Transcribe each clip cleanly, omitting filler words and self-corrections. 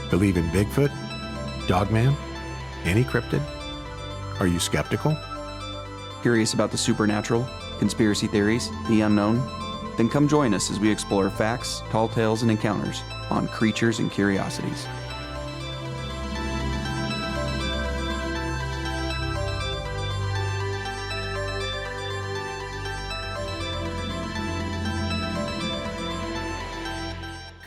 Believe in Bigfoot? Dogman? Any cryptid? Are you skeptical? Curious about the supernatural, conspiracy theories, the unknown? Then come join us as we explore facts, tall tales, and encounters on Creatures and Curiosities.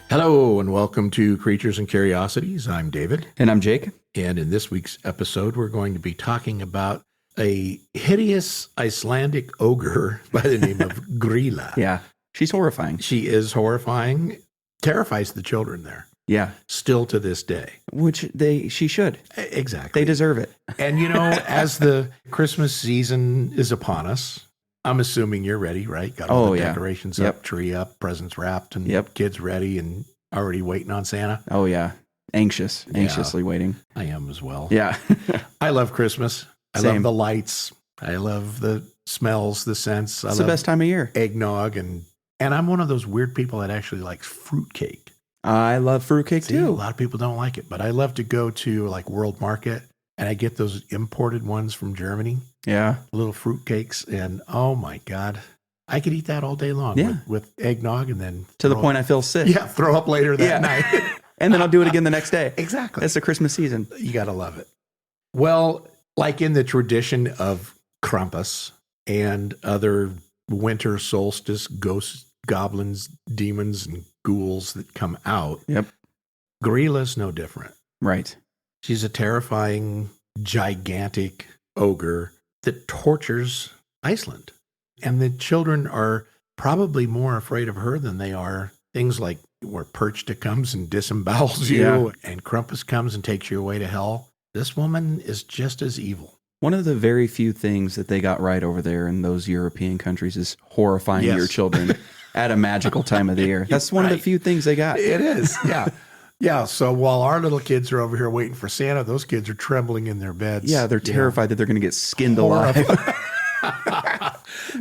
Hello and welcome to Creatures and Curiosities. I'm David. And I'm Jake. And in this week's episode, we're going to be talking about a hideous Icelandic ogre by the name of Grýla. Yeah, she's horrifying. She is horrifying, terrifies the children there. Yeah. Still to this day. Which she should. Exactly. They deserve it. And you know, as the Christmas season is upon us, I'm assuming you're ready, right? Got all the decorations up, tree up, presents wrapped, and kids ready and already waiting on Santa. Oh, yeah. Anxiously waiting. I am as well. Yeah. I love Christmas. I love the lights. I love the smells, the scents. It's the best time of year. Eggnog. And I'm one of those weird people that actually likes fruitcake. I love fruitcake too. A lot of people don't like it, but I love to go to like World Market and I get those imported ones from Germany. Yeah. Little fruitcakes. And oh my God, I could eat that all day long with eggnog and then to the point I feel sick. Yeah. Throw up later that night. And then I'll do it again the next day. Exactly. It's the Christmas season. You got to love it. Well, like in the tradition of Krampus and other winter solstice ghosts, goblins, demons, and ghouls that come out, Grýla's no different. Right. She's a terrifying, gigantic ogre that tortures Iceland. And the children are probably more afraid of her than they are things like where Perchta comes and disembowels you and Krampus comes and takes you away to hell. This woman is just as evil. One of the very few things that they got right over there in those European countries is horrifying your children at a magical time of the year. That's one of the few things they got. It is, yeah. Yeah, so while our little kids are over here waiting for Santa, those kids are trembling in their beds. Yeah, they're terrified that they're going to get skinned alive.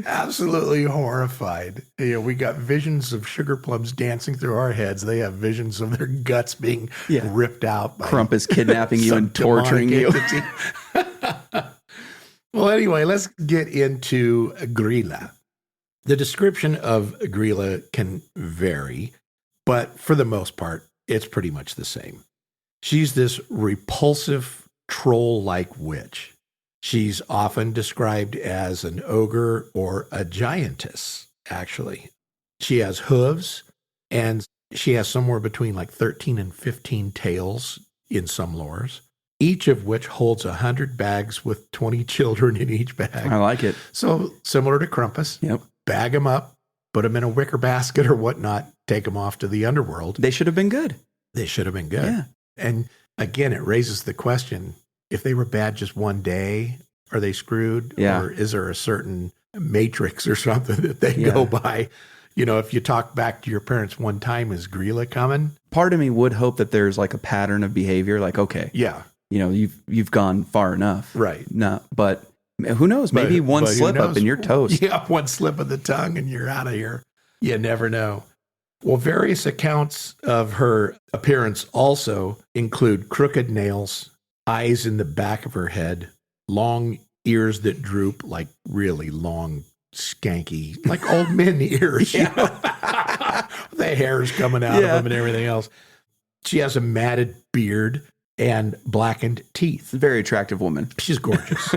Absolutely horrified. You know, we got visions of sugar plums dancing through our heads. They have visions of their guts being ripped out by Krampus kidnapping you and torturing you. Well, anyway, let's get into Grýla. The description of Grýla can vary, but for the most part, it's pretty much the same. She's this repulsive, troll-like witch. She's often described as an ogre or a giantess, actually. She has hooves, and she has somewhere between like 13 and 15 tails in some lores, each of which holds 100 bags with 20 children in each bag. I like it. So similar to Krampus. Yep. Bag them up, put them in a wicker basket or whatnot, take them off to the underworld. They should have been good. They should have been good. Yeah. And again, it raises the question, if they were bad just one day, are they screwed? Yeah. Or is there a certain matrix or something that they go by? You know, if you talk back to your parents one time, is Grýla coming? Part of me would hope that there's like a pattern of behavior, like, okay. Yeah. You know, you've gone far enough. Right. No, but who knows? Maybe one slip up and you're toast. Yeah, one slip of the tongue and you're out of here. You never know. Well, various accounts of her appearance also include crooked nails, eyes in the back of her head, long ears that droop, like really long, skanky, like old men ears. You know? The hair's coming out of them and everything else. She has a matted beard and blackened teeth. Very attractive woman. She's gorgeous.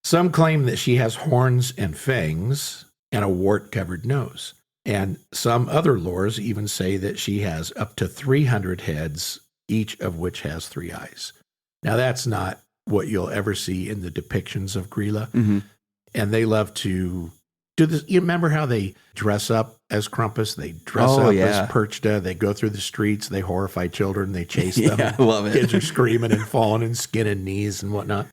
Some claim that she has horns and fangs and a wart-covered nose. And some other lores even say that she has up to 300 heads, each of which has 3 eyes. Now, that's not what you'll ever see in the depictions of Grýla. Mm-hmm. And they love to do this. You remember how they dress up as Krampus? They dress up as Perchta. They go through the streets. They horrify children. They chase them. Yeah, I love it. Kids are screaming and falling and skinning knees and whatnot.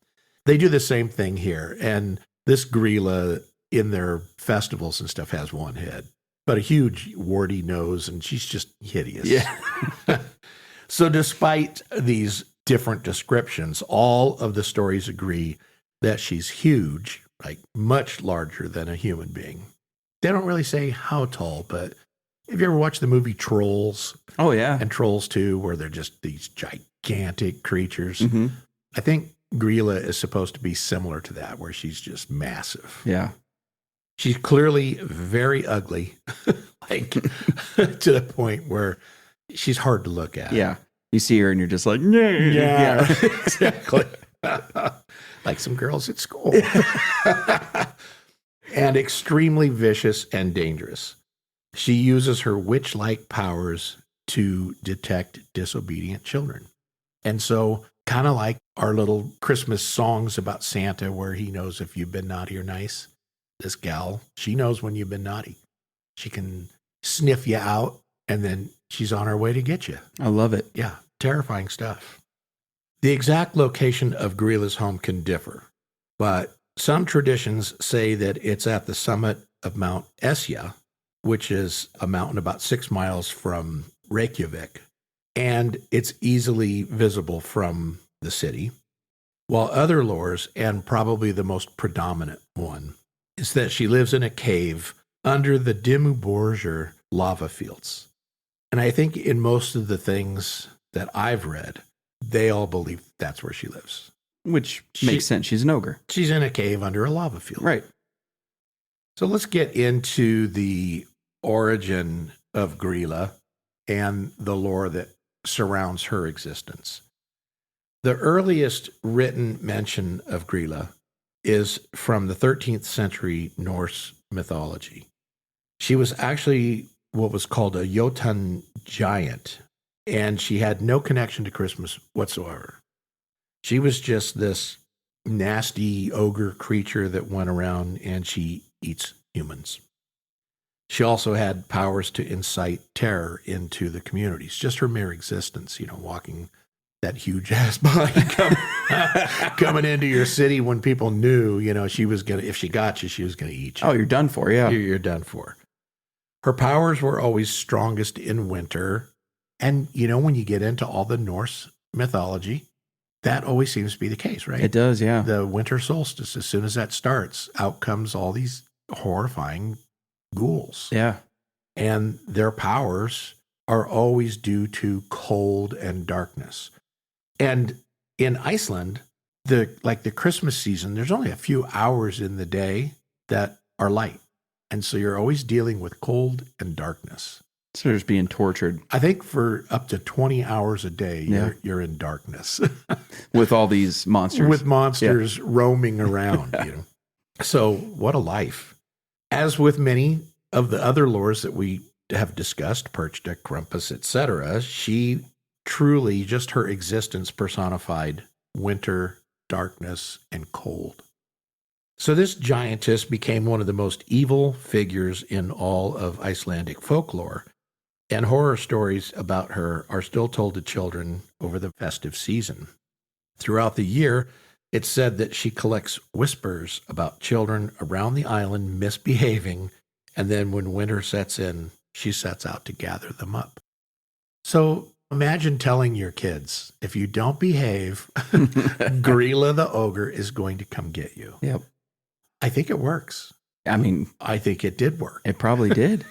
They do the same thing here. And this Grýla in their festivals and stuff has one head, but a huge warty nose, and she's just hideous. Yeah. So despite these different descriptions, all of the stories agree that she's huge, like much larger than a human being. They don't really say how tall, but Have you ever watched the movie Trolls Oh, yeah. and Trolls 2, where they're just these gigantic creatures? Mm-hmm. I think Grýla is supposed to be similar to that, where she's just massive. Yeah. She's clearly very ugly, like to the point where she's hard to look at. Yeah. You see her and you're just like, Yeah, exactly. Like some girls at school. And extremely vicious and dangerous. She uses her witch-like powers to detect disobedient children. And so, kind of like our little Christmas songs about Santa, where he knows if you've been naughty or nice, this gal, she knows when you've been naughty. She can sniff you out, and then she's on her way to get you. I love it. Yeah, terrifying stuff. The exact location of Grýla's home can differ, but some traditions say that it's at the summit of Mount Esja, which is a mountain about 6 miles from Reykjavik, and it's easily visible from the city. While other lores, and probably the most predominant one, is that she lives in a cave under the Dimmu lava fields. And I think in most of the things that I've read, they all believe that's where she lives. Which makes sense. She's an ogre. She's in a cave under a lava field. Right. So let's get into the origin of Grýla and the lore that surrounds her existence. The earliest written mention of Grýla is from the 13th century Norse mythology. She was actually what was called a Jotun giant, and she had no connection to Christmas whatsoever. She was just this nasty ogre creature that went around and she eats humans. She also had powers to incite terror into the communities, just her mere existence, walking that huge ass body coming into your city when people knew, she was going to, if she got you, she was going to eat you. Oh, you're done for, yeah. You're done for. Her powers were always strongest in winter. And, when you get into all the Norse mythology, that always seems to be the case, right? It does, yeah. The winter solstice, as soon as that starts, out comes all these horrifying ghouls. Yeah. And their powers are always due to cold and darkness. And in Iceland, the Christmas season, there's only a few hours in the day that are light. And so you're always dealing with cold and darkness. So they're just being tortured. I think for up to 20 hours a day, you're in darkness. With all these monsters. With monsters roaming around, So what a life. As with many of the other lores that we have discussed, Perchta, Krampus, etc., she truly, just her existence personified winter, darkness, and cold. So this giantess became one of the most evil figures in all of Icelandic folklore, and horror stories about her are still told to children over the festive season. Throughout the year, it's said that she collects whispers about children around the island misbehaving, and then when winter sets in, she sets out to gather them up. So imagine telling your kids, if you don't behave, Grýla the ogre is going to come get you. Yep. I think it works. I mean, I think it did work. it probably did.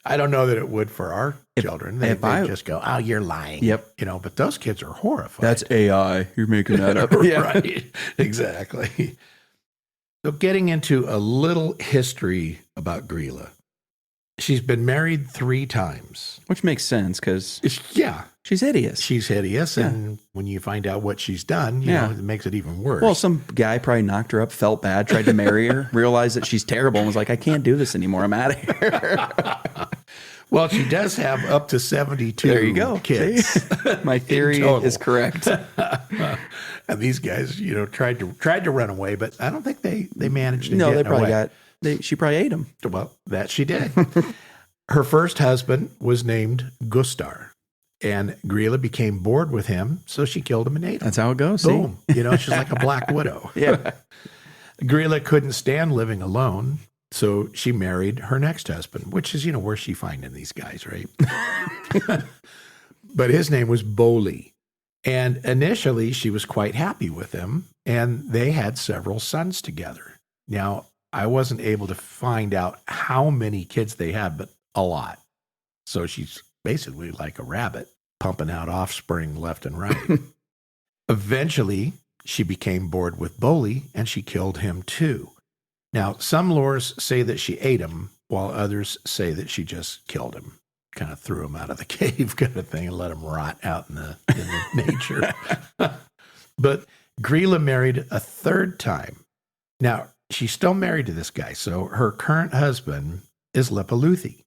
I don't know that it would for our children. They just go, oh, you're lying. Yep. But those kids are horrified. That's AI. You're making that up. Right. Exactly. So getting into a little history about Grýla. She's been married 3 times. Which makes sense because she's hideous. She's hideous. Yeah. And when you find out what she's done, it makes it even worse. Well, some guy probably knocked her up, felt bad, tried to marry her, realized that she's terrible, and was like, I can't do this anymore. I'm out of here. Well, she does have up to 72 there you go. Kids. My theory is correct. And these guys, tried to run away, but I don't think they managed to No, get they probably away. she probably ate them. Well, that she did. Her first husband was named Gustar, and Grýla became bored with him, so she killed him and ate him. That's how it goes. Boom. She's like a black widow. Yeah. Grýla couldn't stand living alone, so she married her next husband, which is, where's she finding these guys, right? But his name was Boli. And initially, she was quite happy with him, and they had several sons together. Now, I wasn't able to find out how many kids they had, but a lot. So she's basically like a rabbit, pumping out offspring left and right. Eventually, she became bored with Bolli, and she killed him too. Now, some lores say that she ate him, while others say that she just killed him, kind of threw him out of the cave kind of thing and let him rot out in the nature. But Grýla married a third time. Now, she's still married to this guy, so her current husband is Lepalúthi.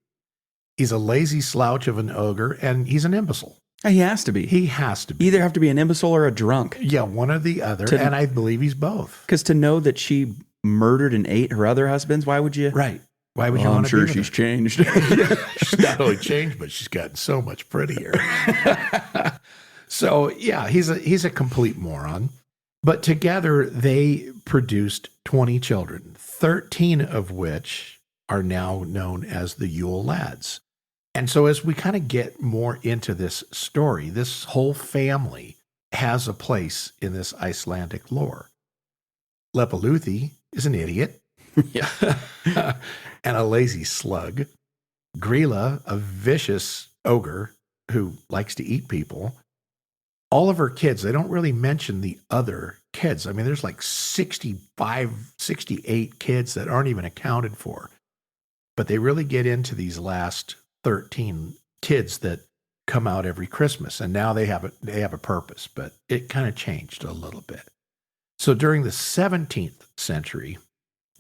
He's a lazy slouch of an ogre, and he's an imbecile. He has to be. He has to be. Either have to be an imbecile or a drunk. Yeah, one or the other, and I believe he's both. Because to know that she murdered and ate her other husbands, why would you? Right. Why would you want to be I'm with sure she's her? changed. She's not only changed, but she's gotten so much prettier. So, yeah, he's a complete moron. But together, they produced 20 children, 13 of which are now known as the Yule Lads. And so as we kind of get more into this story, this whole family has a place in this Icelandic lore. Lepalúthi is an idiot. Yeah. And a lazy slug. Grýla, a vicious ogre who likes to eat people. All of her kids, they don't really mention the other kids. I mean, there's like 65, 68 kids that aren't even accounted for. But they really get into these last 13 kids that come out every Christmas. And now they have a purpose, but it kind of changed a little bit. So during the 17th century,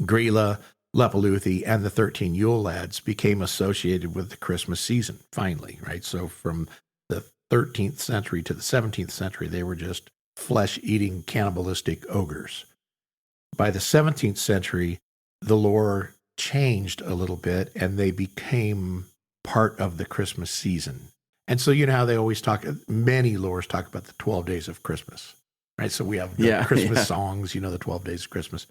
Grýla, Lepalúthi, and the 13 Yule Lads became associated with the Christmas season, finally, right? So from the 13th century to the 17th century, they were just flesh-eating, cannibalistic ogres. By the 17th century, the lore changed a little bit, and they became part of the Christmas season. And so you know how they always talk, many lores talk about the 12 days of Christmas, right? So we have the Christmas songs, you know, the 12 days of Christmas.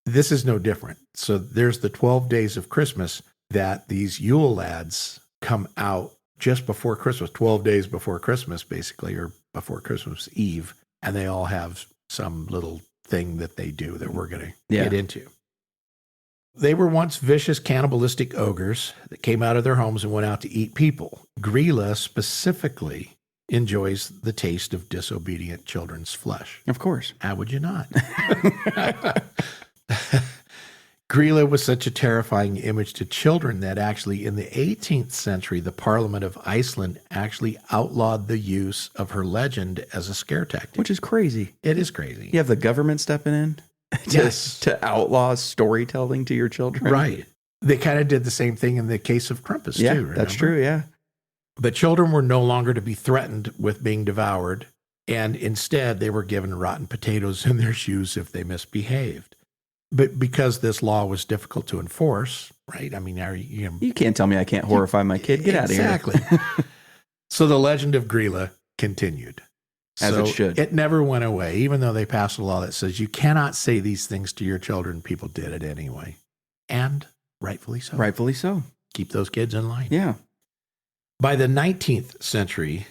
This is no different. So there's the 12 days of Christmas that these Yule Lads come out just before Christmas, 12 days before Christmas, basically, or before Christmas Eve. And they all have some little thing that they do that we're going to get into. They were once vicious, cannibalistic ogres that came out of their homes and went out to eat people. Grýla specifically enjoys the taste of disobedient children's flesh. Of course. How would you not? Grýla was such a terrifying image to children that actually in the 18th century, the Parliament of Iceland actually outlawed the use of her legend as a scare tactic. Which is crazy. It is crazy. You have the government stepping in to outlaw storytelling to your children. Right. They kind of did the same thing in the case of Krampus, too. Remember? That's true, yeah. But children were no longer to be threatened with being devoured, and instead they were given rotten potatoes in their shoes if they misbehaved. But because this law was difficult to enforce, right? I mean, you can't tell me I can't horrify my kid. Get out of here. Exactly. So the legend of Grýla continued. As it should. It never went away, even though they passed a law that says you cannot say these things to your children. People did it anyway. And rightfully so. Rightfully so. Keep those kids in line. Yeah. By the 19th century,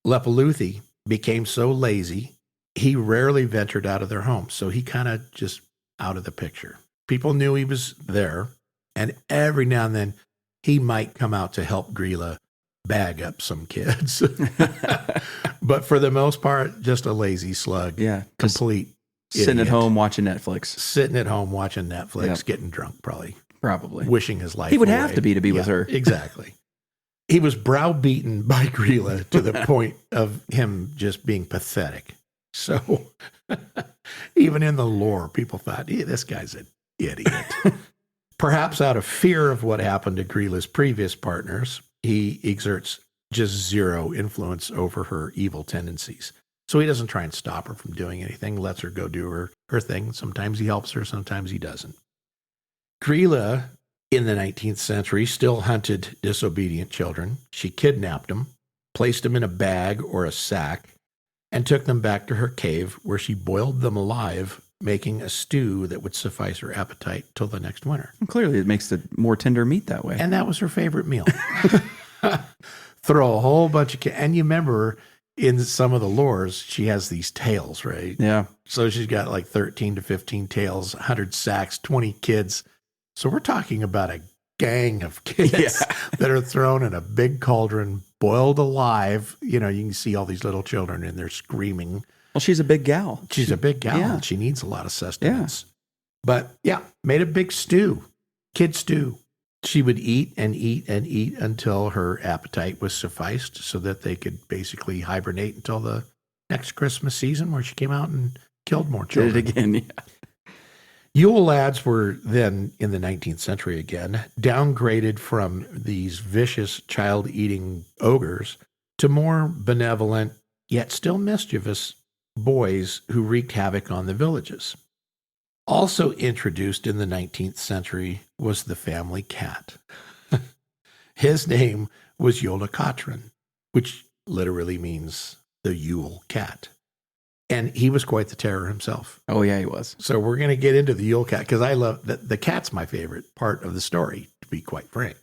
Lepalúthi became so lazy, he rarely ventured out of their home. So he kind of just out of the picture. People knew he was there, and every now and then he might come out to help Grýla bag up some kids. But for the most part, just a lazy slug. Yeah. Complete Sitting idiot. at home watching Netflix. Sitting at home watching Netflix, Yep. getting drunk probably. Probably. Wishing his life He would away. have to be with her. Exactly. He was browbeaten by Grýla to the point of him just being pathetic. So even in the lore, people thought, this guy's an idiot. Perhaps out of fear of what happened to Grýla's previous partners, he exerts just zero influence over her evil tendencies. So he doesn't try and stop her from doing anything, lets her go do her thing. Sometimes he helps her, sometimes he doesn't. Grýla, in the 19th century, still hunted disobedient children. She kidnapped them, placed them in a bag or a sack, and took them back to her cave where she boiled them alive, making a stew that would suffice her appetite till the next winter. Well, clearly, it makes the more tender meat that way. And that was her favorite meal. Throw a whole bunch of and you remember in some of the lores, she has these tails, right? Yeah. So she's got like 13 to 15 tails, 100 sacks, 20 kids. So we're talking about a gang of kids that are thrown in a big cauldron, boiled alive. You know, you can see all these little children and they're screaming. Well, she's a big gal. She's a big gal. Yeah. And she needs a lot of sustenance. But yeah, made a big stew, kid stew. She would eat and eat and eat until her appetite was sufficed so that they could basically hibernate until the next Christmas season where she came out and killed more children. Did it again, yeah. Yule Lads were then, in the 19th century again, downgraded from these vicious child-eating ogres to more benevolent, yet still mischievous boys who wreaked havoc on the villages. Also introduced in the 19th century was the family cat. His name was Jôlakötturinn, which literally means the Yule cat. And he was quite the terror himself. Oh, yeah, he was. So we're going to get into the Yule cat because I love the cat's my favorite part of the story, to be quite frank.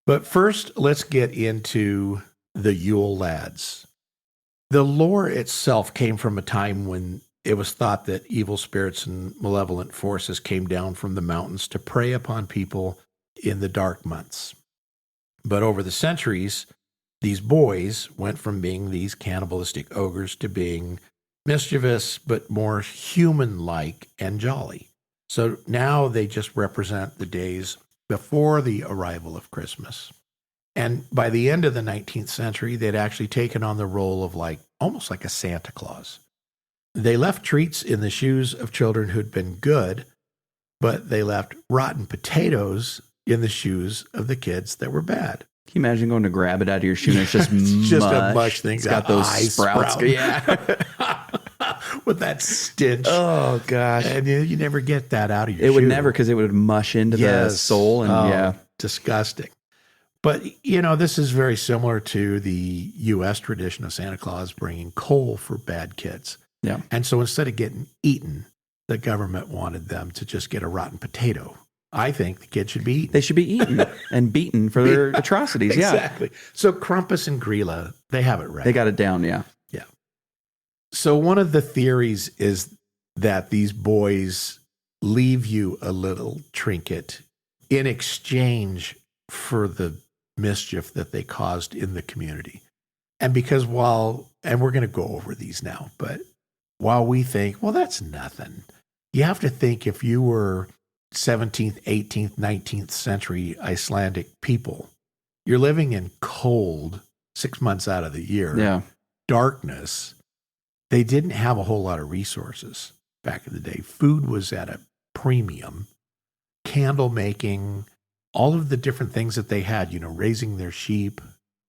But first, let's get into the Yule Lads. The lore itself came from a time when it was thought that evil spirits and malevolent forces came down from the mountains to prey upon people in the dark months. But over the centuries, these boys went from being these cannibalistic ogres to being mischievous, but more human-like and jolly. So now they just represent the days before the arrival of Christmas. And by the end of the 19th century, they'd actually taken on the role of almost like a Santa Claus. They left treats in the shoes of children who'd been good, but they left rotten potatoes in the shoes of the kids that were bad. Can you imagine going to grab it out of your shoe and it's just It's just a mush thing. It's got those sprouts. Yeah. With that stench. Oh, gosh. And you never get that out of your shoe. It would never, because it would mush into the sole. And disgusting. But, this is very similar to the U.S. tradition of Santa Claus bringing coal for bad kids. Yeah. And so instead of getting eaten, the government wanted them to just get a rotten potato. I think the kids should be eaten. They should be eaten and beaten for their atrocities. Exactly. So Krampus and Grýla, they have it right. They got it down, yeah. Yeah. So one of the theories is that these boys leave you a little trinket in exchange for the mischief that they caused in the community. And because and we're going to go over these now, but while we think, well, that's nothing, you have to think if you were 17th, 18th, 19th century Icelandic people, you're living in cold 6 months out of the year, darkness. They didn't have a whole lot of resources back in the day. Food was at a premium, candle making, all of the different things that they had, raising their sheep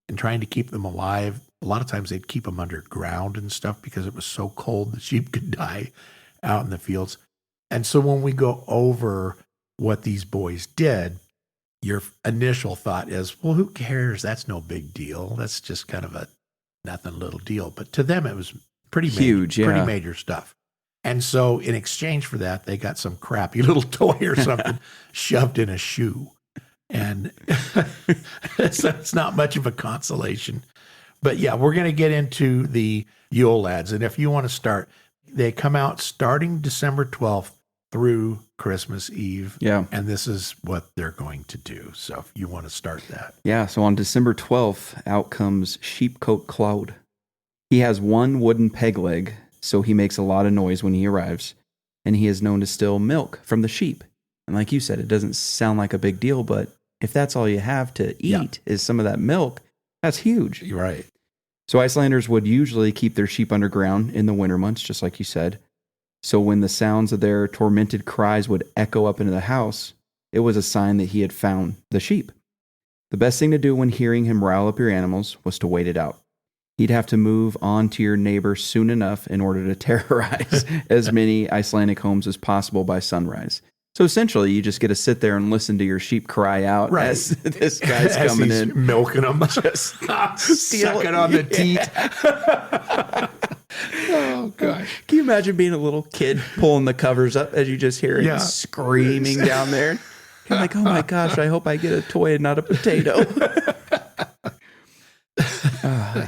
and trying to keep them alive. A lot of times they'd keep them underground and stuff because it was so cold the sheep could die out in the fields. And so when we go over what these boys did, your initial thought is, well, who cares? That's no big deal. That's just kind of a nothing little deal. But to them, it was pretty huge, pretty major stuff. And so in exchange for that, they got some crappy little toy or something shoved in a shoe. And it's not much of a consolation. But yeah, we're going to get into the Yule Lads. And if you want to start, they come out starting December 12th through Christmas Eve. Yeah. And this is what they're going to do. So if you want to start that. Yeah. So on December 12th, out comes Sheepcoat Cloud. He has one wooden peg leg, so he makes a lot of noise when he arrives. And he is known to steal milk from the sheep. And like you said, it doesn't sound like a big deal, but if that's all you have to eat is some of that milk, that's huge. You're right. So Icelanders would usually keep their sheep underground in the winter months, just like you said. So when the sounds of their tormented cries would echo up into the house, it was a sign that he had found the sheep. The best thing to do when hearing him rile up your animals was to wait it out. He'd have to move on to your neighbor soon enough in order to terrorize as many Icelandic homes as possible by sunrise. So essentially, you just get to sit there and listen to your sheep cry out as this guy's coming in. Milking them. Just sucking on the teat. Oh, gosh. Can you imagine being a little kid pulling the covers up as you just hear it screaming down there? You're like, oh my gosh, I hope I get a toy and not a potato.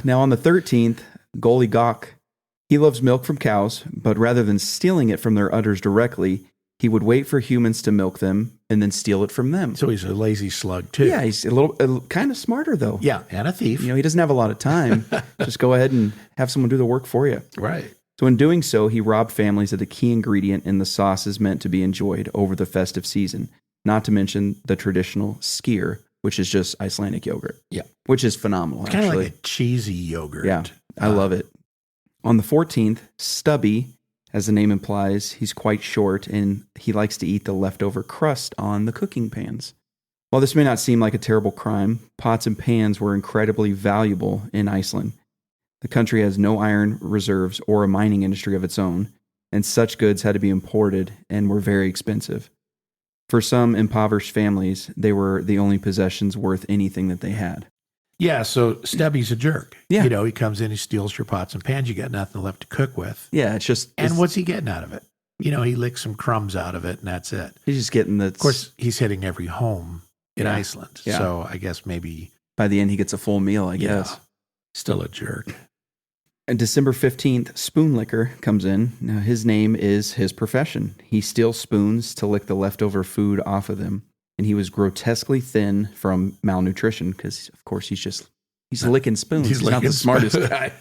Now on the 13th, Jôlakötturinn, he loves milk from cows, but rather than stealing it from their udders directly, He would wait for humans to milk them and then steal it from them. So he's a lazy slug too. Yeah, he's a kind of smarter though. Yeah, and a thief. He doesn't have a lot of time. Just go ahead and have someone do the work for you. Right. So in doing so, he robbed families of the key ingredient in the sauces meant to be enjoyed over the festive season, not to mention the traditional skyr, which is just Icelandic yogurt. Yeah. Which is phenomenal, It's kind of like a cheesy yogurt. Yeah, I love it. On the 14th, Stubby, as the name implies, he's quite short and he likes to eat the leftover crust on the cooking pans. While this may not seem like a terrible crime, pots and pans were incredibly valuable in Iceland. The country has no iron reserves or a mining industry of its own, and such goods had to be imported and were very expensive. For some impoverished families, they were the only possessions worth anything that they had. Yeah, so Stubby's a jerk. Yeah. He comes in, he steals your pots and pans, you got nothing left to cook with. Yeah, And what's he getting out of it? He licks some crumbs out of it, and that's it. He's just getting the... Of course, he's hitting every home in Yeah. Iceland. Yeah. So I guess maybe... By the end, he gets a full meal, I guess. Still a jerk. And December 15th, Spoonlicker comes in. Now, his name is his profession. He steals spoons to lick the leftover food off of them. And he was grotesquely thin from malnutrition because, of course, he's licking spoons. He's not the smartest guy.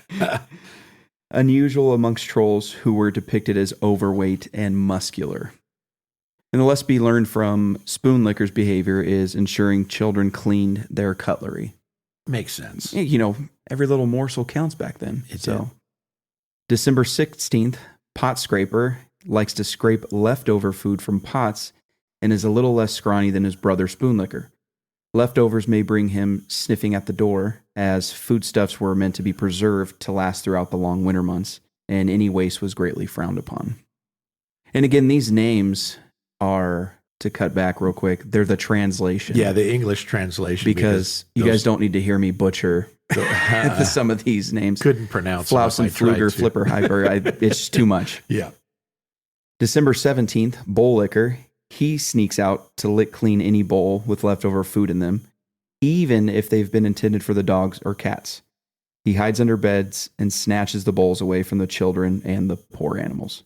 Unusual amongst trolls who were depicted as overweight and muscular. And the lesson be learned from Spoonlicker's behavior is ensuring children cleaned their cutlery. Makes sense. Every little morsel counts back then. It did. December 16th, Pot Scraper likes to scrape leftover food from pots and is a little less scrawny than his brother Spoonlicker. Leftovers may bring him sniffing at the door, as foodstuffs were meant to be preserved to last throughout the long winter months, and any waste was greatly frowned upon. And again, these names are, to cut back real quick, they're the translation. Yeah, the English translation. Because you guys don't need to hear me butcher some of these names. Couldn't pronounce Flouse them and if I tried Fluger, to. Flipper, Hyper. It's too much. Yeah. December 17th, Bowl Licker. He sneaks out to lick clean any bowl with leftover food in them, even if they've been intended for the dogs or cats. He hides under beds and snatches the bowls away from the children and the poor animals.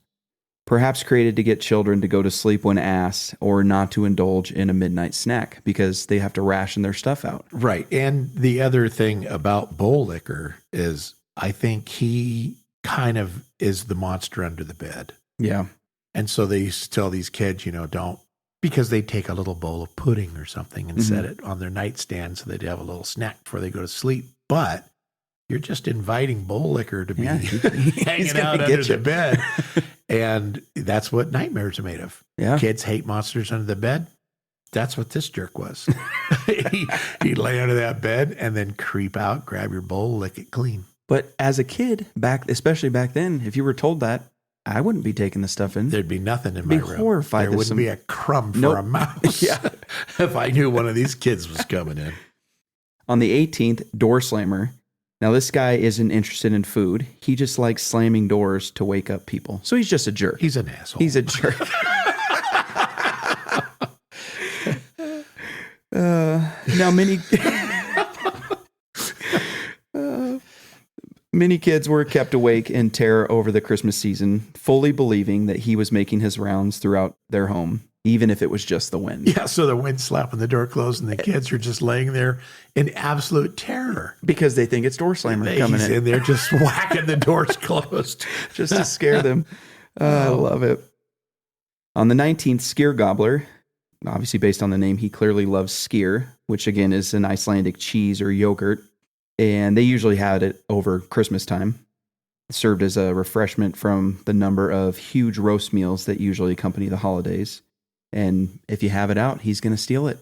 Perhaps created to get children to go to sleep when asked or not to indulge in a midnight snack because they have to ration their stuff out. Right. And the other thing about Bowl Licker is I think he kind of is the monster under the bed. Yeah. And so they used to tell these kids, don't, because they take a little bowl of pudding or something and set it on their nightstand so they'd have a little snack before they go to sleep. But you're just inviting Bowl Licker to be hanging out under the bed. And that's what nightmares are made of. Yeah. Kids hate monsters under the bed. That's what this jerk was. He'd lay under that bed and then creep out, grab your bowl, lick it clean. But as a kid, especially back then, if you were told that, I wouldn't be taking the stuff in. There'd be nothing in my room. Horrified. There wouldn't be a crumb for a mouse. Yeah. If I knew one of these kids was coming in. On the 18th, Door Slammer. Now, this guy isn't interested in food. He just likes slamming doors to wake up people. So he's just a jerk. He's an asshole. He's a jerk. Now, many kids were kept awake in terror over the Christmas season, fully believing that he was making his rounds throughout their home, even if it was just the wind. Yeah, so the wind slapping the door closed and the kids are just laying there in absolute terror. Because they think it's Door Slammer coming in. And they're just whacking the doors closed. Just to scare them. I love it. On the 19th, Skyr Gobbler, obviously based on the name, he clearly loves skyr, which again is an Icelandic cheese or yogurt. And they usually had it over Christmas time. It served as a refreshment from the number of huge roast meals that usually accompany the holidays. And if you have it out, he's going to steal it.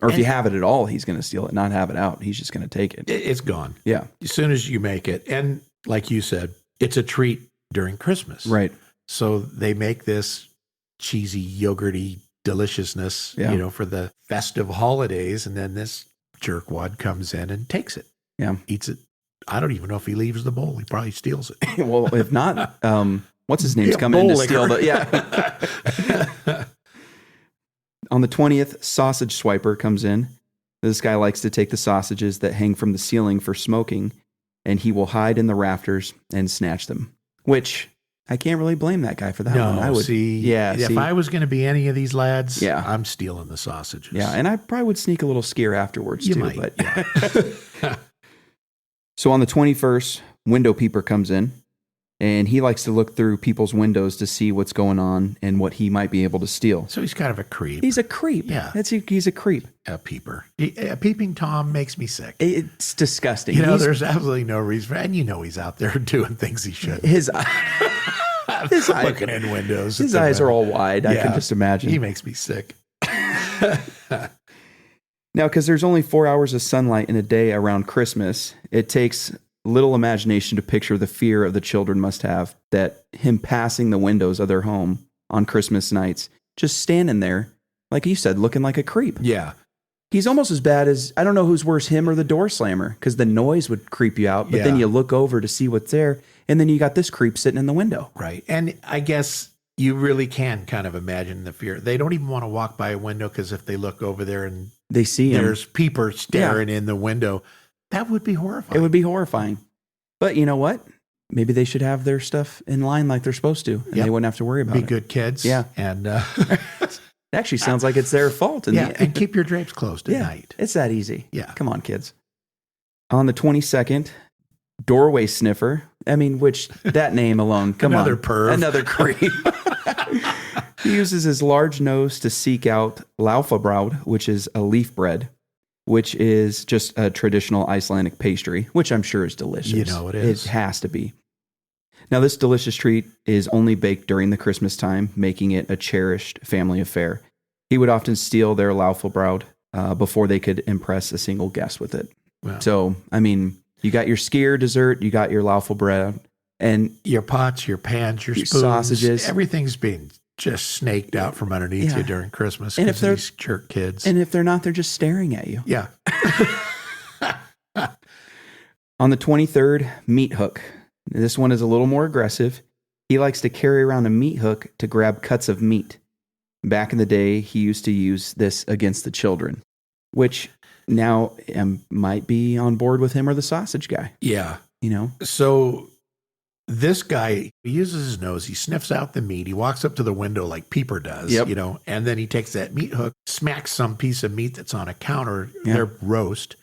Or if you have it at all, he's going to steal it, not have it out. He's just going to take it. It's gone. Yeah. As soon as you make it. And like you said, it's a treat during Christmas. Right. So they make this cheesy, yogurty deliciousness, for the festive holidays. And then this jerkwad comes in and takes it. Yeah. Eats it. I don't even know if he leaves the bowl. He probably steals it. Well, if not, what's his name's coming in to steal the... Yeah. On the 20th, Sausage Swiper comes in. This guy likes to take the sausages that hang from the ceiling for smoking, and he will hide in the rafters and snatch them. Which, I can't really blame that guy for that one. I No, would see, Yeah, if see. I was going to be any of these lads, Yeah. I'm stealing the sausages. Yeah, and I probably would sneak a little scare afterwards You too. might, But yeah. So on the 21st, window peeper comes in, and he likes to look through people's windows to see what's going on and what he might be able to steal. So he's kind of a creep. He's a creep. Yeah. He's a creep. A peeper. A peeping Tom makes me sick. It's disgusting. You know, He's- there's absolutely no reason for, and you know he's out there doing things he shouldn't. his Looking in windows. His eyes are all wide. I can just imagine. He makes me sick. Now, because there's only 4 hours of sunlight in a day around Christmas, it takes little imagination to picture the fear of the children must have that him passing the windows of their home on Christmas nights, just standing there, like you said, looking like a creep. Yeah. He's almost as bad as, I don't know who's worse, him or the door slammer, because the noise would creep you out, but then Yeah. you look over to see what's there, and then you got this creep sitting in the window. Right. And I guess you really can kind of imagine the fear. They don't even want to walk by a window because if they look over there and They see him. there's peeper staring in the window, that would be horrifying. It would be horrifying. But you know what? Maybe they should have their stuff in line like they're supposed to, and they wouldn't have to worry about be it. good kids. Yeah. And It actually sounds like it's their fault. and keep your drapes closed at Yeah, night. it's that easy. Yeah. Come on, kids. On the 22nd, doorway sniffer. I mean, which that name alone, come Another on. perv. Another creep. He uses his large nose to seek out laufabrauð, which is a leaf bread, which is just a traditional Icelandic pastry, which I'm sure is delicious. You know it is. It has to be. Now, this delicious treat is only baked during the Christmas time, making it a cherished family affair. He would often steal their laufabrauð before they could impress a single guest with it. Wow. So, I mean, you got your skyr dessert, you got your laufabrauð, and Your pots, your pans, your Your spoons, sausages. everything's being just snaked out from underneath Yeah. you during Christmas. And 'cause if they're- these jerk kids. if they're not, they're just staring at you. Yeah. On the 23rd, meat hook. This one is a little more aggressive. He likes to carry around a meat hook to grab cuts of meat. Back in the day, he used to use this against the children, which now might be on board with him or the sausage guy, Yeah. you know? So this guy, he uses his nose, he sniffs out the meat, he walks up to the window like Peeper does, Yep. you know, and then he takes that meat hook, smacks some piece of meat that's on a counter, Yeah. their roast,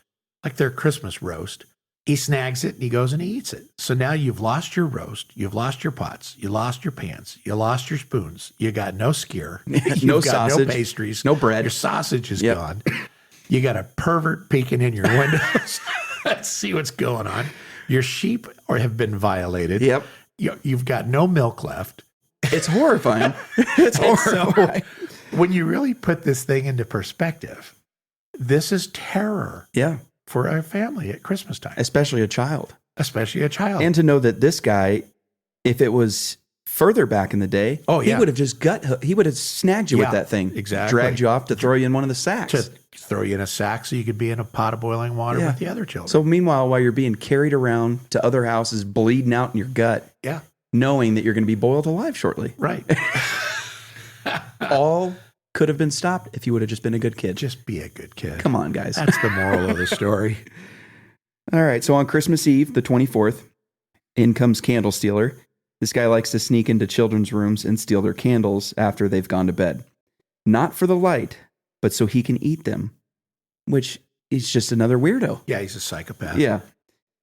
like their Christmas roast. He snags it and he goes and he eats it. So now you've lost your roast, you've lost your pots, you lost your pans, you lost your spoons, you got no skyr, you've No got sausage, no pastries, no bread. your sausage is Yep. gone. You got a pervert peeking in your windows. Let's see what's going on. Your sheep have been violated. Yep. You've got no milk left. It's horrifying. It's And so, horrifying. when you really put this thing into perspective, this is terror Yeah, for a family at Christmas time, especially a child. especially a child. And to know that this guy, if it was further back in the day, Oh, yeah. he would have just he would have snagged you Yeah, with that thing. exactly. Dragged you off to throw you in one of the sacks. to throw you in a sack so you could be in a pot of boiling water Yeah. with the other children. So meanwhile, while you're being carried around to other houses, bleeding out in your gut, yeah, knowing that you're going to be boiled alive shortly, right. all could have been stopped if you would have just been a good kid. Just be a good kid. Come on, guys. That's the moral of the story. All right. So on Christmas Eve, the 24th, in comes Candle Stealer. This guy likes to sneak into children's rooms and steal their candles after they've gone to bed. Not for the light, but so he can eat them, which is just another weirdo. Yeah, he's a psychopath. Yeah.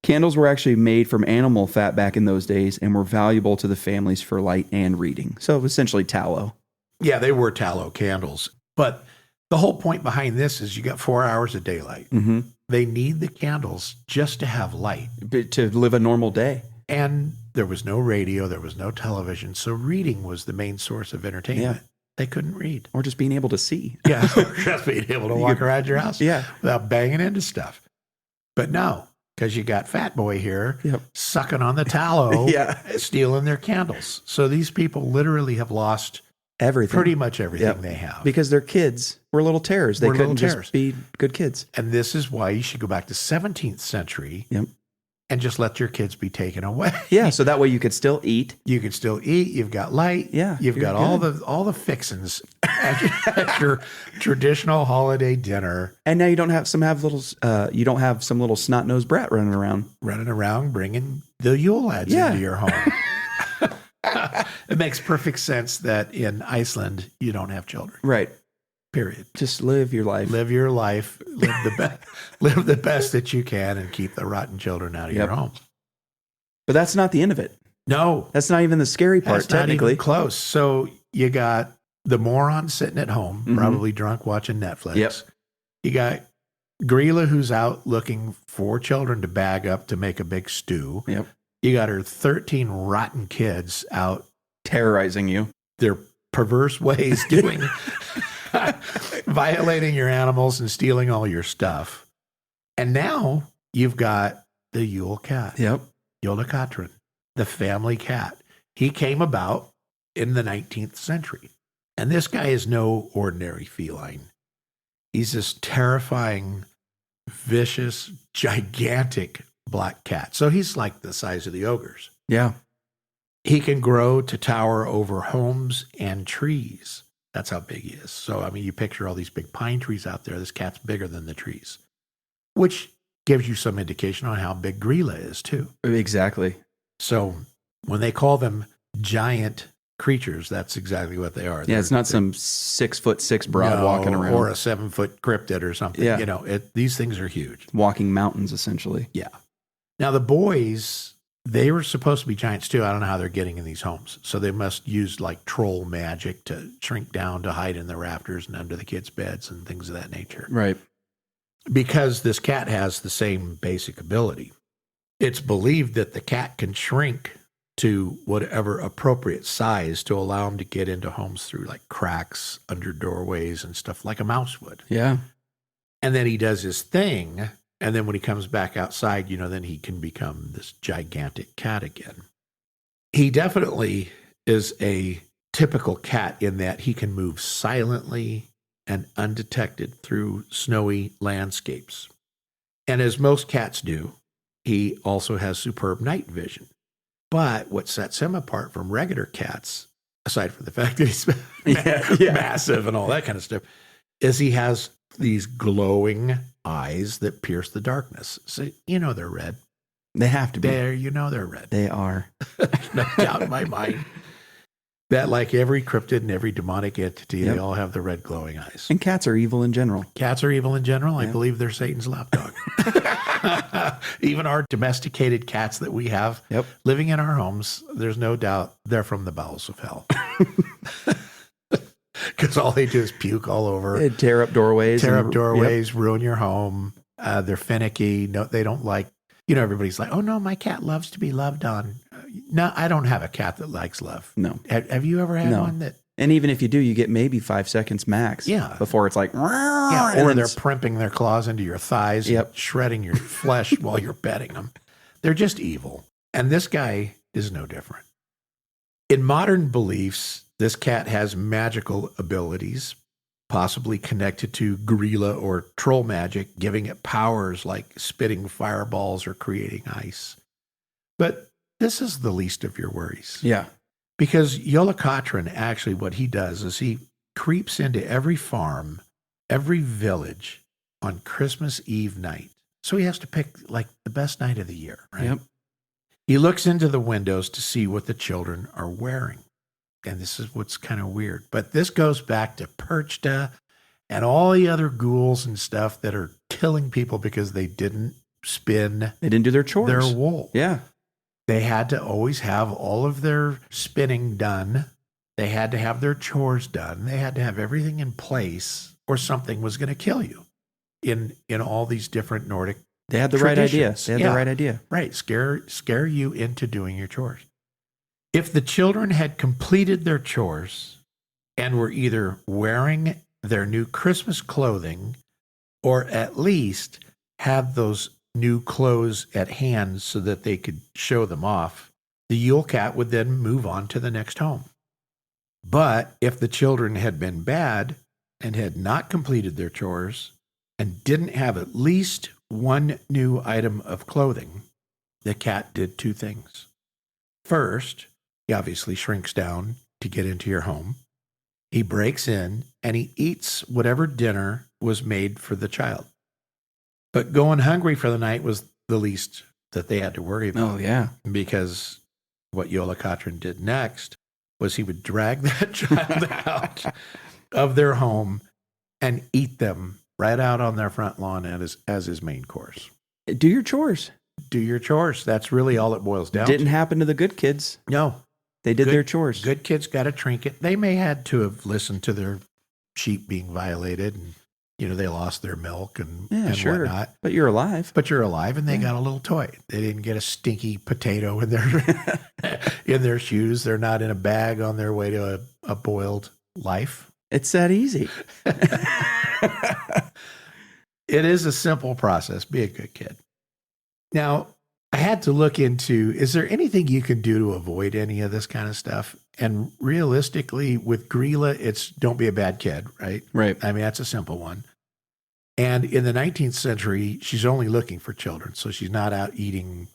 Candles were actually made from animal fat back in those days and were valuable to the families for light and reading. So essentially tallow. Yeah, they were tallow candles. But the whole point behind this is you got 4 hours of daylight. Mm-hmm. They need the candles just to have light. To live a normal day. And there was no radio, there was no television. So reading was the main source of entertainment. Yeah. They couldn't read. Or just being able to see. Yeah, just being able to walk around your house Yeah. without banging into stuff. But no, because you got Fat Boy here Yep. sucking on the tallow, Yeah. stealing their candles. So these people literally have lost Everything. pretty much everything Yep. they have. Because their kids were little terrors. They Were little couldn't just terrors. be good kids. And this is why you should go back to 17th century Yep. and just let your kids be taken away. Yeah. So that way you could still eat. You can still eat. You've got light. Yeah, You've you're got good. all the fixins at your traditional holiday dinner, And now you don't have some little snot nosed brat running around. running around bringing the Yule Lads Yeah. into your home. It makes perfect sense that in Iceland, you don't have children. Right. Period. Just live your life. Live your life. Live the best that you can and keep the rotten children out of your home. But that's not the end of it. No. That's not even the scary part, That's not technically. even close. So you got the moron sitting at home, probably drunk, watching Netflix. Yep. You got Grýla, who's out looking for children to bag up to make a big stew. Yep. You got her 13 rotten kids out Terrorizing you. their perverse ways doing violating your animals and stealing all your stuff. And now you've got the Yule cat. Yep. Jôlakötturinn, the family cat. He came about in the 19th century. And this guy is no ordinary feline. He's this terrifying, vicious, gigantic black cat. So he's like the size of the ogres. Yeah. He can grow to tower over homes and trees. That's how big he is. So, I mean, you picture all these big pine trees out there. This cat's bigger than the trees, which gives you some indication on how big Grýla is, too. Exactly. So when they call them giant creatures, that's exactly what they are. Yeah, it's not some 6'6" broad walking around. Or a 7-foot cryptid or something. Yeah. You know, these things are huge. Walking mountains, essentially. Yeah. Now, the boys, they were supposed to be giants, too. I don't know how they're getting in these homes. So they must use, like, troll magic to shrink down to hide in the rafters and under the kids' beds and things of that nature. Right. Because this cat has the same basic ability. It's believed that the cat can shrink to whatever appropriate size to allow him to get into homes through like cracks under doorways and stuff like a mouse would. Yeah. And then he does his thing. And then when he comes back outside, you know, then he can become this gigantic cat again. He definitely is a typical cat in that he can move silently and undetected through snowy landscapes. And as most cats do, he also has superb night vision. But what sets him apart from regular cats, aside from the fact that he's massive and all that kind of stuff, is he has these glowing eyes that pierce the darkness. So, you know, they're red. They have to be. You know they're red. They are. No doubt in my mind. That, like every cryptid and every demonic entity, they all have the red glowing eyes. And cats are evil in general. Cats are evil in general. I believe they're Satan's lapdog. Even our domesticated cats that we have living in our homes, there's no doubt they're from the bowels of hell. Because all they do is puke all over. They tear up doorways. Ruin your home. They're finicky. No, they don't like, you know, everybody's like, oh no, my cat loves to be loved on. No, I don't have a cat that likes love. No. Have you ever had one that? And even if you do, you get maybe 5 seconds max. Yeah. Before it's like, or they're primping their claws into your thighs, and shredding your flesh while you're petting them. They're just evil. And this guy is no different. In modern beliefs, this cat has magical abilities, possibly connected to Grýla or troll magic, giving it powers like spitting fireballs or creating ice. But this is the least of your worries. Yeah. Because Jôlakötturinn, actually what he does is he creeps into every farm, every village on Christmas Eve night. So he has to pick like the best night of the year, right? Yep. He looks into the windows to see what the children are wearing. And this is what's kind of weird. But this goes back to Perchta and all the other ghouls and stuff that are killing people because they didn't spin. They didn't do their chores. Their wool. Yeah. They had to always have all of their spinning done. They had to have their chores done. They had to have everything in place or something was going to kill you in all these different Nordic They had the traditions. right idea. They had the right idea. Right. Scare you into doing your chores. If the children had completed their chores and were either wearing their new Christmas clothing or at least had those new clothes at hand so that they could show them off, the Yule cat would then move on to the next home. But if the children had been bad and had not completed their chores and didn't have at least one new item of clothing, the cat did two things. First, he obviously shrinks down to get into your home. He breaks in and he eats whatever dinner was made for the child. But going hungry for the night was the least that they had to worry about. Oh, yeah. Because what Jôlakötturinn did next was he would drag that child out of their home and eat them right out on their front lawn as his main course. Do your chores. Do your chores. That's really all it boils down Didn't to. happen to the good kids. No. They did their chores. Good kids got a trinket. They may had to have listened to their sheep being violated and, they lost their milk and whatnot. But you're alive. But you're alive, and they got a little toy. They didn't get a stinky potato in their shoes. They're not in a bag on their way to a boiled life. It's that easy. It is a simple process. Be a good kid. Now, I had to look into, is there anything you can do to avoid any of this kind of stuff? And realistically, with Grýla, it's don't be a bad kid, right? Right. I mean, that's a simple one. And in the 19th century, she's only looking for children, so she's not out eating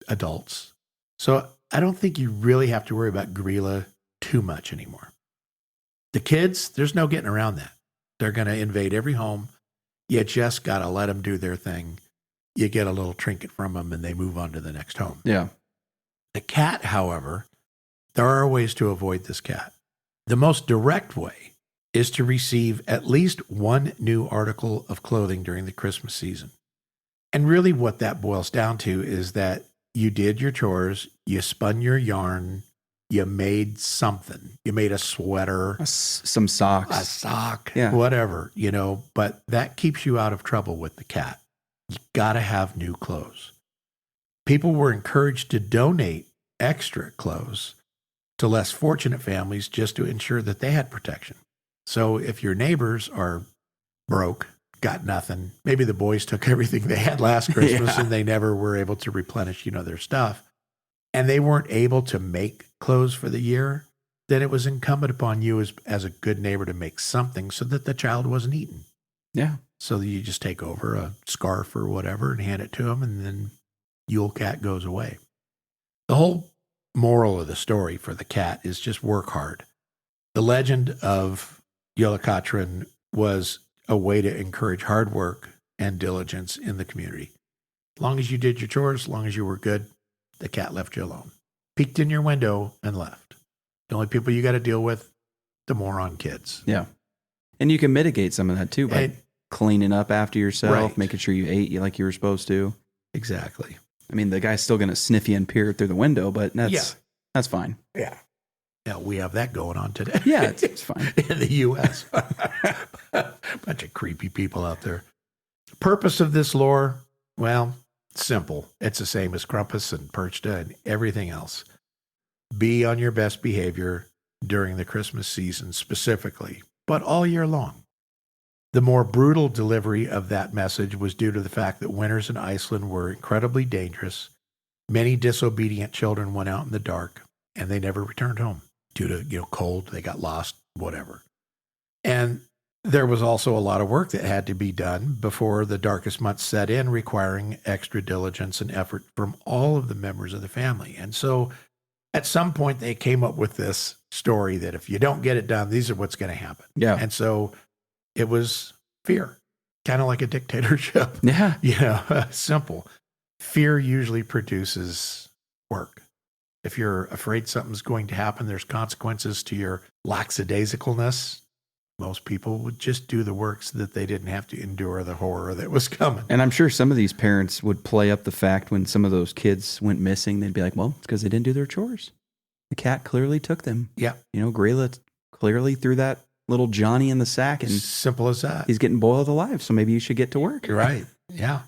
adults. So I don't think you really have to worry about Grýla too much anymore. The kids, there's no getting around that. They're going to invade every home. You just got to let them do their thing. You get a little trinket from them, and they move on to the next home. Yeah. The cat, however, there are ways to avoid this cat. The most direct way is to receive at least one new article of clothing during the Christmas season. And really what that boils down to is that you did your chores, you spun your yarn, you made something. You made a sweater. Some socks. A sock, Yeah. whatever, but that keeps you out of trouble with the cat. You got to have new clothes. People were encouraged to donate extra clothes to less fortunate families just to ensure that they had protection. So if your neighbors are broke, got nothing, maybe the boys took everything they had last Christmas and they never were able to replenish, their stuff, and they weren't able to make clothes for the year, then it was incumbent upon you as a good neighbor to make something so that the child wasn't eaten. Yeah. So that you just take over a scarf or whatever and hand it to them, and then Yule Cat goes away. The whole moral of the story for the cat is just work hard. The legend of Jôlakötturinn was a way to encourage hard work and diligence in the community. As long as you did your chores, as long as you were good, the cat left you alone. Peeked in your window and left. The only people you got to deal with, the moron kids. Yeah. And you can mitigate some of that too by cleaning up after yourself, Right. making sure you ate like you were supposed to. Exactly. I mean, the guy's still going to sniff you and peer through the window, but that's fine. Yeah. Yeah, we have that going on today. Yeah, it's fine. In the U.S. Bunch of creepy people out there. Purpose of this lore, well, simple. It's the same as Krampus and Perchta and everything else. Be on your best behavior during the Christmas season specifically, but all year long. The more brutal delivery of that message was due to the fact that winters in Iceland were incredibly dangerous. Many disobedient children went out in the dark, and they never returned home due to cold. They got lost, whatever. And there was also a lot of work that had to be done before the darkest months set in, requiring extra diligence and effort from all of the members of the family. And so at some point they came up with this story that if you don't get it done, these are what's going to happen. Yeah. And so it was fear, kind of like a dictatorship. Yeah. Simple. Fear usually produces work. If you're afraid something's going to happen, there's consequences to your lackadaisicalness. Most people would just do the work so that they didn't have to endure the horror that was coming. And I'm sure some of these parents would play up the fact when some of those kids went missing, they'd be like, well, it's because they didn't do their chores. The cat clearly took them. Yeah. Grýla clearly threw that little Johnny in the sack, and simple as that. He's getting boiled alive, so maybe you should get to work. Right. Yeah.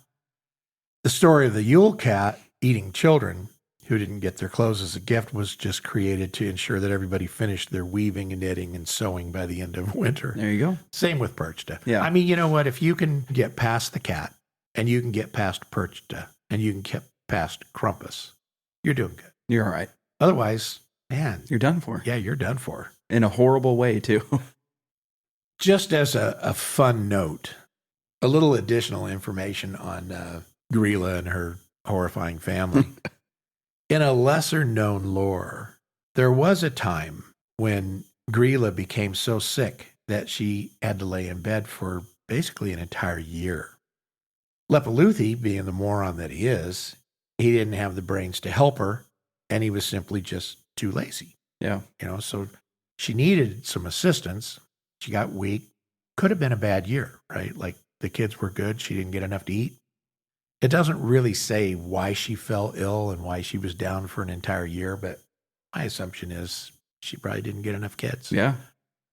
The story of the Yule cat eating children who didn't get their clothes as a gift was just created to ensure that everybody finished their weaving and knitting and sewing by the end of winter. There you go. Same with Perchta. Yeah. I mean, you know what? If you can get past the cat and you can get past Perchta and you can get past Krampus, you're doing good. You're all right. Otherwise, man. You're done for. Yeah, you're done for. In a horrible way, too. Just as a fun note, a little additional information on Grýla and her horrifying family. In a lesser-known lore, there was a time when Grýla became so sick that she had to lay in bed for basically an entire year. Lepalúthi, being the moron that he is, he didn't have the brains to help her, and he was simply just too lazy. Yeah. So she needed some assistance. She got weak. Could have been a bad year, right? Like the kids were good. She didn't get enough to eat. It doesn't really say why she fell ill and why she was down for an entire year, but my assumption is she probably didn't get enough kids. Yeah.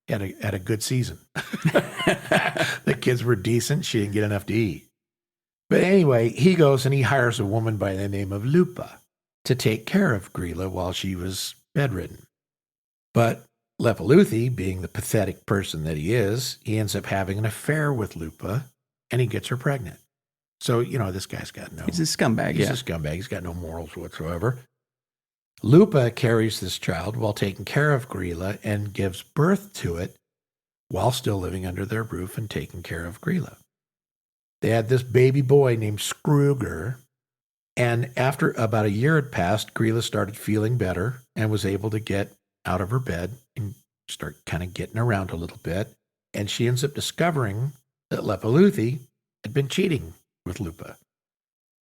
Had a good season. The kids were decent. She didn't get enough to eat. But anyway, he goes and he hires a woman by the name of Lupa to take care of Grýla while she was bedridden. But Lepalúthi, being the pathetic person that he is, he ends up having an affair with Lupa and he gets her pregnant. So, this guy's got no... He's a scumbag, He's a scumbag. He's got no morals whatsoever. Lupa carries this child while taking care of Grýla and gives birth to it while still living under their roof and taking care of Grýla. They had this baby boy named Skrúgr, and after about a year had passed, Grýla started feeling better and was able to get out of her bed and start kind of getting around a little bit. And she ends up discovering that Lepalúthi had been cheating with Lupa.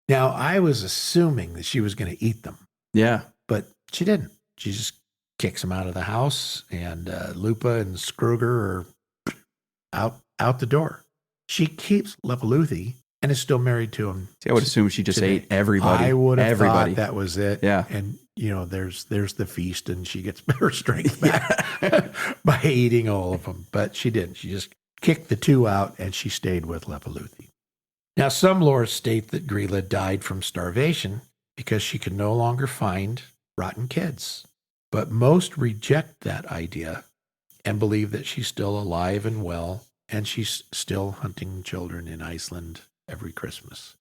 Now, I was assuming that she was going to eat them. Yeah. But she didn't. She just kicks him out of the house, and Lupa and Skrúgr are out the door. She keeps Lepalúthi and is still married to him. See, I would assume she just today. ate everybody. I would have thought that was it. Yeah. And, there's the feast, and she gets her strength back by eating all of them. But she didn't. She just kicked the two out, and she stayed with Lepalúthi. Now, some lore state that Grýla died from starvation because she could no longer find rotten kids. But most reject that idea and believe that she's still alive and well, and she's still hunting children in Iceland every Christmas.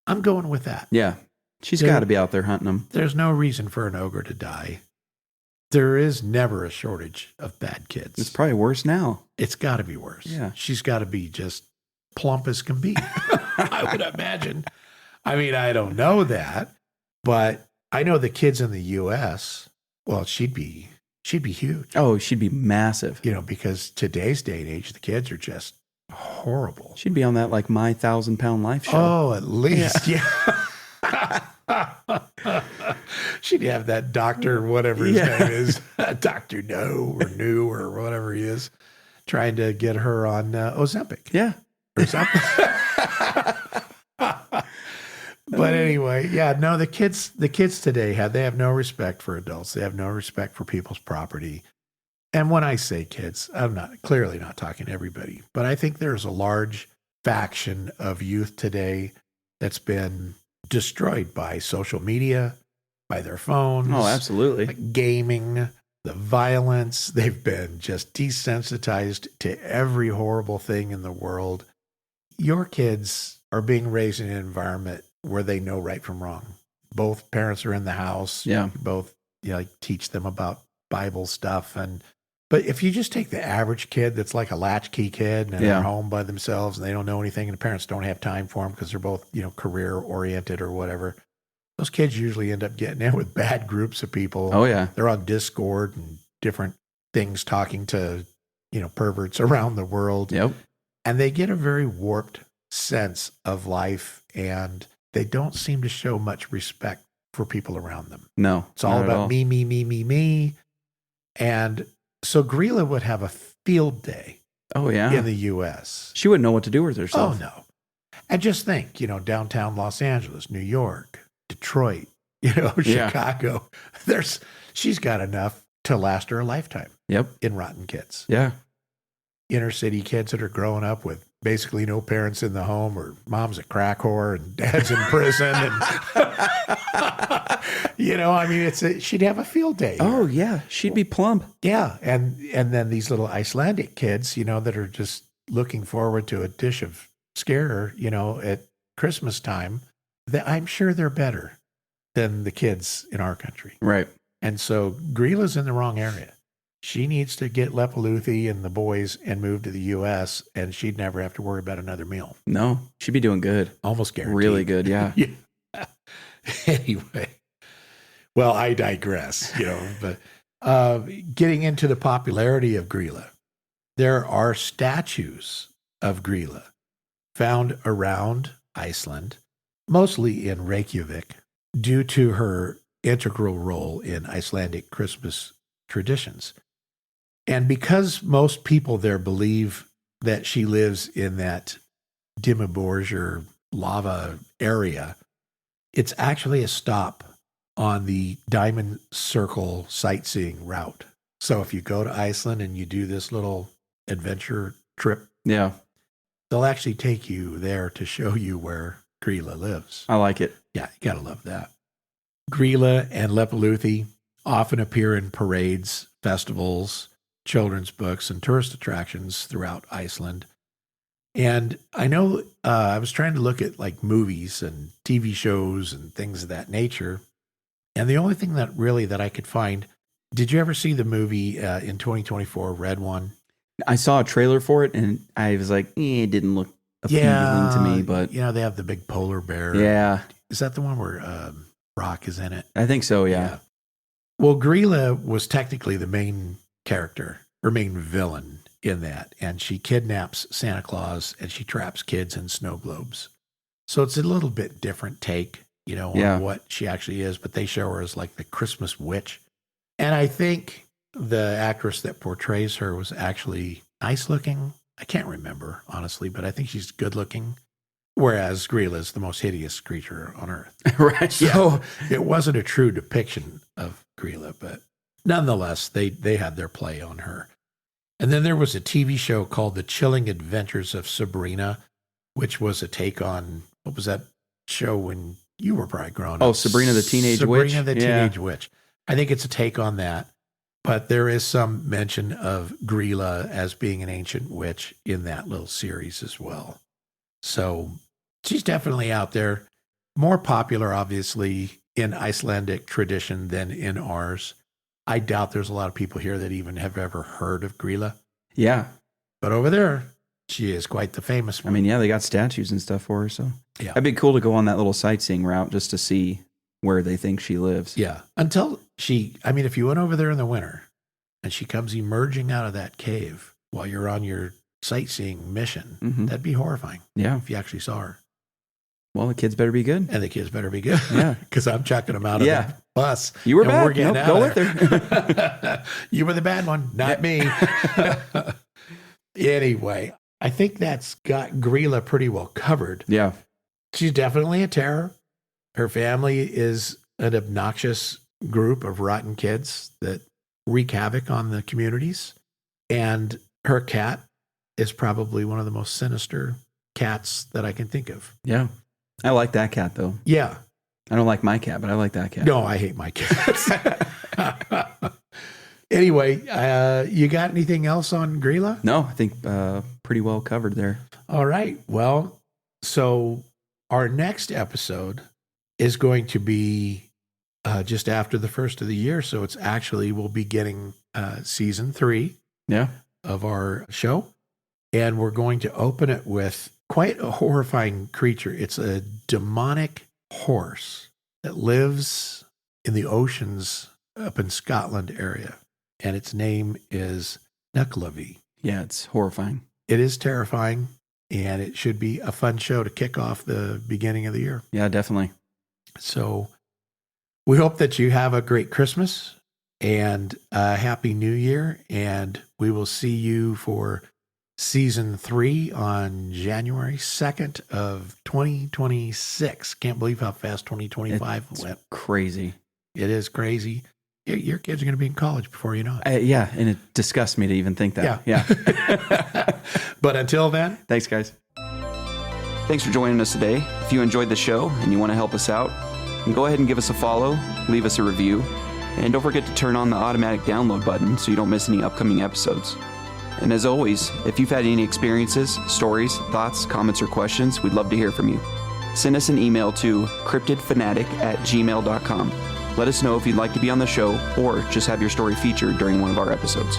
I'm going with that. Yeah. She's got to be out there hunting them. There's no reason for an ogre to die. There is never a shortage of bad kids. It's probably worse now. It's got to be worse. Yeah. She's got to be just plump as can be, I would imagine. I mean, I don't know that, but I know the kids in the U.S., well, she'd be huge. Oh, she'd be massive. Because today's day and age, the kids are just horrible. She'd be on that like My 1,000-Pound Life show. Oh, at least, yeah. She'd have that doctor, whatever his name is, Dr. No or New or whatever he is, trying to get her on Ozempic. Yeah. Or something. But anyway, no, the kids today they have no respect for adults. They have no respect for people's property. And when I say kids, I'm clearly not talking everybody, but I think there's a large faction of youth today that's been destroyed by social media, by their phones. Oh, absolutely. Like gaming, the violence. They've been just desensitized to every horrible thing in the world. Your kids are being raised in an environment where they know right from wrong. Both parents are in the house. Yeah. Both teach them about Bible stuff. But if you just take the average kid that's like a latchkey kid and they're home by themselves and they don't know anything and the parents don't have time for them because they're both, career oriented or whatever, those kids usually end up getting in with bad groups of people. Oh, yeah. They're on Discord and different things talking to, perverts around the world. Yep. And they get a very warped sense of life, and they don't seem to show much respect for people around them. No. It's all about me, me, me, me, me. And so Grýla would have a field day. Oh, yeah. In the U.S. She wouldn't know what to do with herself. Oh, no. And just think, downtown Los Angeles, New York, Detroit, Chicago. She's got enough to last her a lifetime. Yep. In rotten kids. Yeah. Inner city kids that are growing up with basically no parents in the home, or mom's a crack whore and dad's in prison. And she'd have a field day. Oh yeah. She'd be plump. Yeah. And then these little Icelandic kids, that are just looking forward to a dish of scare, at Christmas time, I'm sure they're better than the kids in our country. Right. And so Grýla's in the wrong area. She needs to get Lepalúthi and the boys and move to the U.S., and she'd never have to worry about another meal. No, she'd be doing good. Almost guaranteed. Really good, yeah. Yeah. Anyway, well, I digress, but getting into the popularity of Grýla, there are statues of Grýla found around Iceland, mostly in Reykjavik, due to her integral role in Icelandic Christmas traditions. And because most people there believe that she lives in that Dimmerborger lava area, it's actually a stop on the Diamond Circle sightseeing route. So if you go to Iceland and you do this little adventure trip, Yeah. they'll actually take you there to show you where Grýla lives. I like it. Yeah, you gotta love that. Grýla and Lepalúthi often appear in parades, festivals, children's books, and tourist attractions throughout Iceland. And I know I was trying to look at like movies and TV shows and things of that nature. And the only thing that I could find, did you ever see the movie in 2024, Red One? I saw a trailer for it and I was like, it didn't look appealing to me, but you know, they have the big polar bear. yeah, Is that the one where Rock is in it? I think so. Yeah. Well, Grýla was technically the main character or main villain in that. And she kidnaps Santa Claus and she traps kids in snow globes. So it's a little bit different take, you know, on what she actually is. But they show her as like the Christmas witch. And I think the actress that portrays her was actually nice looking. I can't remember, honestly, but I think she's good looking. Whereas Grýla is the most hideous creature on earth. Right. So it wasn't a true depiction of Grýla, but nonetheless, they had their play on her. And then there was a TV show called The Chilling Adventures of Sabrina, which was a take on, what was that show when you were probably growing up? Oh, Sabrina the Teenage Witch? Sabrina the Teenage Witch. I think it's a take on that. But there is some mention of Grýla as being an ancient witch in that little series as well. So she's definitely out there. More popular, obviously, in Icelandic tradition than in ours. I doubt there's a lot of people here that even have ever heard of Grýla. Yeah. But over there, she is quite the famous one. I mean, yeah, they got statues and stuff for her. So yeah, it'd be cool to go on that little sightseeing route just to see where they think she lives. Yeah. Until if you went over there in the winter and she comes emerging out of that cave while you're on your sightseeing mission, that'd be horrifying. Yeah. If you actually saw her. Well, the kids better be good. And the kids better be good. Yeah. Because I'm chucking them out of the bus. You were and bad. We're getting nope, out go of with her. You were the bad one, not me. Anyway, I think that's got Grýla pretty well covered. Yeah. She's definitely a terror. Her family is an obnoxious group of rotten kids that wreak havoc on the communities. And her cat is probably one of the most sinister cats that I can think of. Yeah. I like that cat, though. Yeah. I don't like my cat, but I like that cat. No, I hate my cats. Anyway, you got anything else on Grýla? No, I think pretty well covered there. All right. Well, so our next episode is going to be just after the first of the year. So it's actually, we'll be getting season 3 of our show. And we're going to open it with quite a horrifying creature. It's a demonic horse that lives in the oceans up in Scotland area. And its name is Nucklavi. Yeah, it's horrifying. It is terrifying. And it should be a fun show to kick off the beginning of the year. Yeah, definitely. So we hope that you have a great Christmas and a happy New Year. And we will see you for season 3 on January 2nd of 2026. Can't believe how fast 2025 went. Crazy. It is crazy. Your kids are going to be in college before you know it. Yeah, and it disgusts me to even think that. Yeah. But until then. Thanks, guys. Thanks for joining us today. If you enjoyed the show and you want to help us out, then go ahead and give us a follow, leave us a review, and don't forget to turn on the automatic download button so you don't miss any upcoming episodes. And as always, if you've had any experiences, stories, thoughts, comments, or questions, we'd love to hear from you. Send us an email to cryptidfanatic@gmail.com. Let us know if you'd like to be on the show or just have your story featured during one of our episodes.